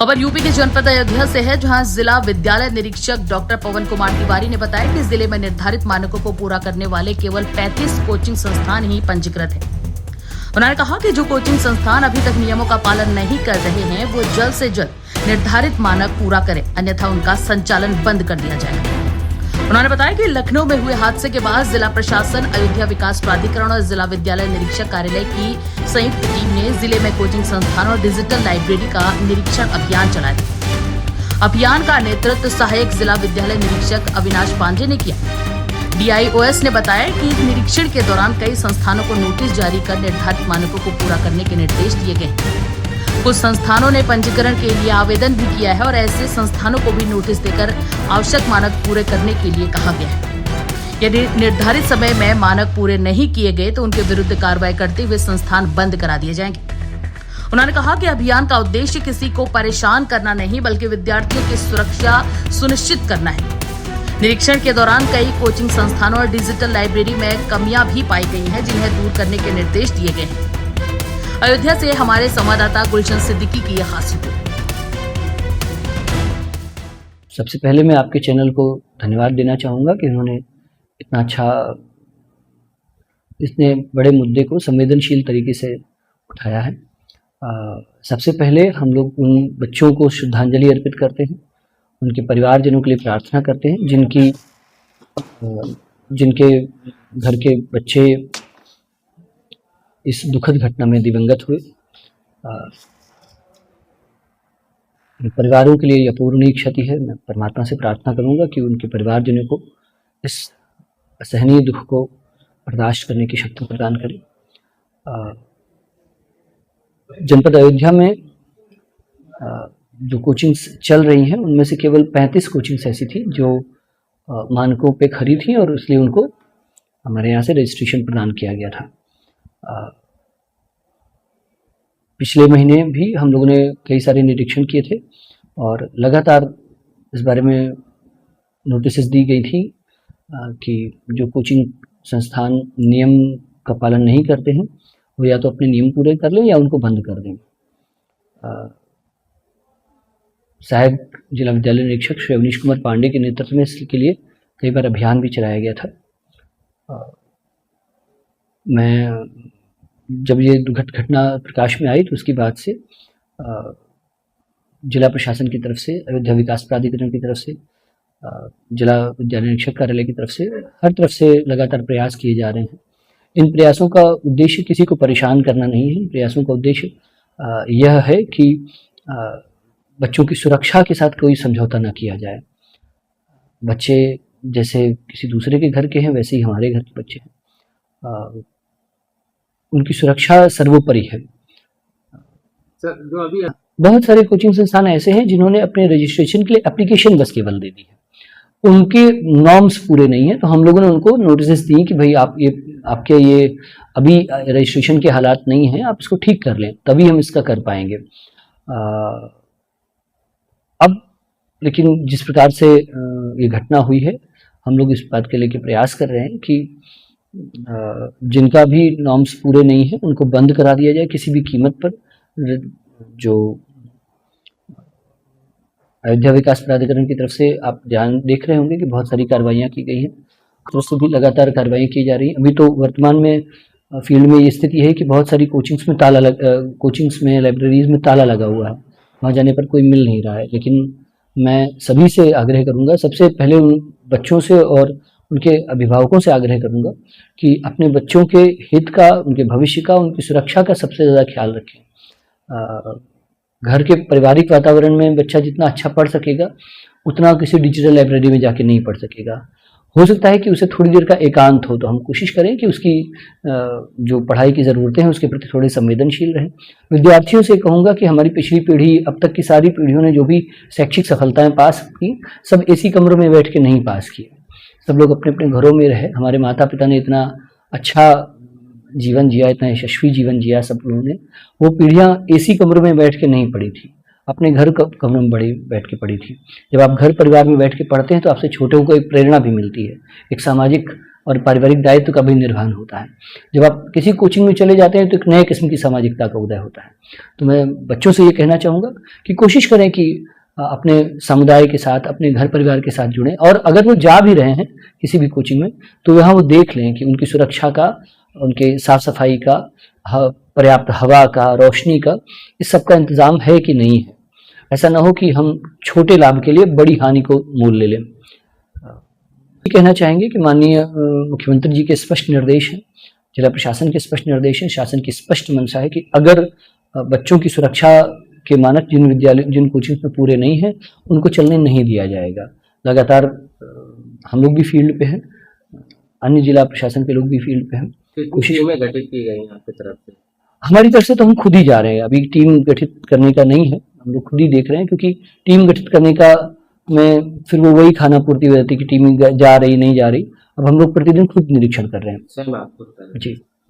खबर यूपी के जनपद अयोध्या से है, जहां जिला विद्यालय निरीक्षक डॉक्टर पवन कुमार तिवारी ने बताया कि जिले में निर्धारित मानकों को पूरा करने वाले केवल 35 कोचिंग संस्थान ही पंजीकृत हैं। उन्होंने कहा कि जो कोचिंग संस्थान अभी तक नियमों का पालन नहीं कर रहे हैं, वो जल्द से जल्द निर्धारित मानक पूरा करें, अन्यथा उनका संचालन बंद कर दिया जाएगा। उन्होंने बताया कि लखनऊ में हुए हादसे के बाद जिला प्रशासन, अयोध्या विकास प्राधिकरण और जिला विद्यालय निरीक्षक कार्यालय की संयुक्त टीम ने जिले में कोचिंग संस्थान और डिजिटल लाइब्रेरी का निरीक्षण अभियान चलाया था। अभियान का नेतृत्व सहायक जिला विद्यालय निरीक्षक अविनाश पांडे ने किया। DIOS ने बताया कि निरीक्षण के दौरान कई संस्थानों को नोटिस जारी कर निर्धारित मानकों को पूरा करने के निर्देश दिए गए। कुछ संस्थानों ने पंजीकरण के लिए आवेदन भी किया है और ऐसे संस्थानों को भी नोटिस देकर आवश्यक मानक पूरे करने के लिए कहा गया है। यदि निर्धारित समय में मानक पूरे नहीं किए गए तो उनके विरुद्ध कार्रवाई करते हुए संस्थान बंद करा दिए जाएंगे। उन्होंने कहा कि अभियान का उद्देश्य किसी को परेशान करना नहीं, बल्कि विद्यार्थियों की सुरक्षा सुनिश्चित करना है। निरीक्षण के दौरान कई कोचिंग संस्थानों और डिजिटल लाइब्रेरी में कमियां भी पाई गई हैं, जिन्हें दूर करने के निर्देश दिए गए हैं। अयोध्या से हमारे संवाददाता गुलशन सिद्दीकी की यह खास रिपोर्ट। सबसे पहले मैं आपके चैनल को धन्यवाद देना चाहूँगा कि उन्होंने इतना अच्छा, इतने बड़े मुद्दे को संवेदनशील तरीके से उठाया है। सबसे पहले हम लोग उन बच्चों को श्रद्धांजलि अर्पित करते हैं, उनके परिवारजनों के लिए प्रार्थना करते हैं जिनके घर के बच्चे इस दुखद घटना में दिवंगत हुए। परिवारों के लिए यह अपूरणीय क्षति है। मैं परमात्मा से प्रार्थना करूंगा कि उनके परिवारजनों को इस असहनीय दुख को बर्दाश्त करने की शक्ति प्रदान करें। जनपद अयोध्या में जो कोचिंग्स चल रही हैं, उनमें से केवल 35 कोचिंग्स ऐसी थी जो मानकों पे खरी थी और इसलिए उनको हमारे यहाँ से रजिस्ट्रेशन प्रदान किया गया था। पिछले महीने भी हम लोगों ने कई सारे निरीक्षण किए थे और लगातार इस बारे में नोटिस दी गई थी कि जो कोचिंग संस्थान नियम का पालन नहीं करते हैं, वो या तो अपने नियम पूरे कर लें या उनको बंद कर दें। सहायक जिला विद्यालय निरीक्षक श्री अविनाश कुमार पांडे के नेतृत्व में इसके लिए कई बार अभियान भी चलाया गया था। मैं जब ये दुखद घटना प्रकाश में आई तो उसके बाद से जिला प्रशासन की तरफ से, अयोध्या विकास प्राधिकरण की तरफ से, जिला विद्यालय निरीक्षक कार्यालय की तरफ से, हर तरफ से लगातार प्रयास किए जा रहे हैं। इन प्रयासों का उद्देश्य किसी को परेशान करना नहीं है। प्रयासों का उद्देश्य यह है कि बच्चों की सुरक्षा के साथ कोई समझौता न किया जाए। बच्चे जैसे किसी दूसरे के घर के हैं, वैसे ही हमारे घर के बच्चे हैं। उनकी सुरक्षा सर्वोपरि है। सर, जो अभी बहुत सारे कोचिंग संस्थान ऐसे हैं जिन्होंने अपने रजिस्ट्रेशन के लिए एप्लीकेशन बस केवल दे दी है, उनके नॉर्म्स पूरे नहीं है, तो हम लोगों ने उनको नोटिस दिए कि भाई आप आपके ये अभी रजिस्ट्रेशन के हालात नहीं हैं, आप इसको ठीक कर लें, तभी हम इसका कर पाएंगे। अब लेकिन जिस प्रकार से ये घटना हुई है, हम लोग इस बात के लेके प्रयास कर रहे हैं कि जिनका भी नॉर्म्स पूरे नहीं है उनको बंद करा दिया जाए किसी भी कीमत पर। जो अयोध्या विकास प्राधिकरण की तरफ से आप ध्यान देख रहे होंगे कि बहुत सारी कार्रवाइयाँ की गई हैं, तो उससे भी लगातार कार्रवाई की जा रही है। अभी तो वर्तमान में फील्ड में ये स्थिति है कि बहुत सारी कोचिंग्स में लाइब्रेरीज में ताला लगा हुआ है, वहाँ जाने पर कोई मिल नहीं रहा है। लेकिन मैं सभी से आग्रह करूँगा, सबसे पहले उन बच्चों से और उनके अभिभावकों से आग्रह करूंगा कि अपने बच्चों के हित का, उनके भविष्य का, उनकी सुरक्षा का सबसे ज़्यादा ख्याल रखें। घर के पारिवारिक वातावरण में बच्चा जितना अच्छा पढ़ सकेगा, उतना किसी डिजिटल लाइब्रेरी में जाके नहीं पढ़ सकेगा। हो सकता है कि उसे थोड़ी देर का एकांत हो, तो हम कोशिश करें कि उसकी जो पढ़ाई की ज़रूरतें हैं उसके प्रति थोड़े संवेदनशील रहें। विद्यार्थियों से कहूँगा कि हमारी पिछली पीढ़ी, अब तक की सारी पीढ़ियों ने जो भी शैक्षिक सफलताएँ पास की, सब एसी कमरों में बैठ के नहीं पास की। सब लोग अपने अपने घरों में रहे। हमारे माता पिता ने इतना अच्छा जीवन जिया, इतना यशस्वी जीवन जिया सब लोगों ने। वो पीढ़ियाँ एसी कमरों में बैठ के नहीं पढ़ी थी, अपने घर कमरों में बैठ के पढ़ी थी। जब आप घर परिवार में बैठ के पढ़ते हैं तो आपसे छोटों को एक प्रेरणा भी मिलती है, एक सामाजिक और पारिवारिक दायित्व का भी निर्वहन होता है। जब आप किसी कोचिंग में चले जाते हैं तो एक नए किस्म की सामाजिकता का उदय होता है। तो मैं बच्चों से ये कहना चाहूँगा कि कोशिश करें कि अपने समुदाय के साथ, अपने घर परिवार के साथ जुड़ें, और अगर वो जा भी रहे हैं किसी भी कोचिंग में तो वहाँ वो देख लें कि उनकी सुरक्षा का, उनके साफ सफाई का, पर्याप्त हवा का, रोशनी का, इस सब का इंतज़ाम है कि नहीं है। ऐसा ना हो कि हम छोटे लाभ के लिए बड़ी हानि को मोल ले लें। ये कहना चाहेंगे कि माननीय मुख्यमंत्री जी के स्पष्ट निर्देश हैं, जिला प्रशासन के स्पष्ट निर्देश हैं, शासन की स्पष्ट मंशा है कि अगर बच्चों की सुरक्षा के मानक जिन कोचिंग में पूरे नहीं हैं उनको चलने नहीं दिया जाएगा। लगातार हम लोग भी फील्ड पे हैं, अन्य जिला प्रशासन के लोग भी फील्ड पे हैं। कोशिश में गठित की गई है आपकी तरफ से? हमारी तरफ से तो हम खुद ही जा रहे हैं, अभी टीम गठित करने का नहीं है, हम लोग खुद ही देख रहे हैं, क्योंकि टीम गठित करने का में फिर वो वही खाना पूर्ति हो जाती है कि टीम जा रही नहीं जा रही। अब हम लोग प्रतिदिन खुद निरीक्षण कर रहे हैं। सही बात। जी।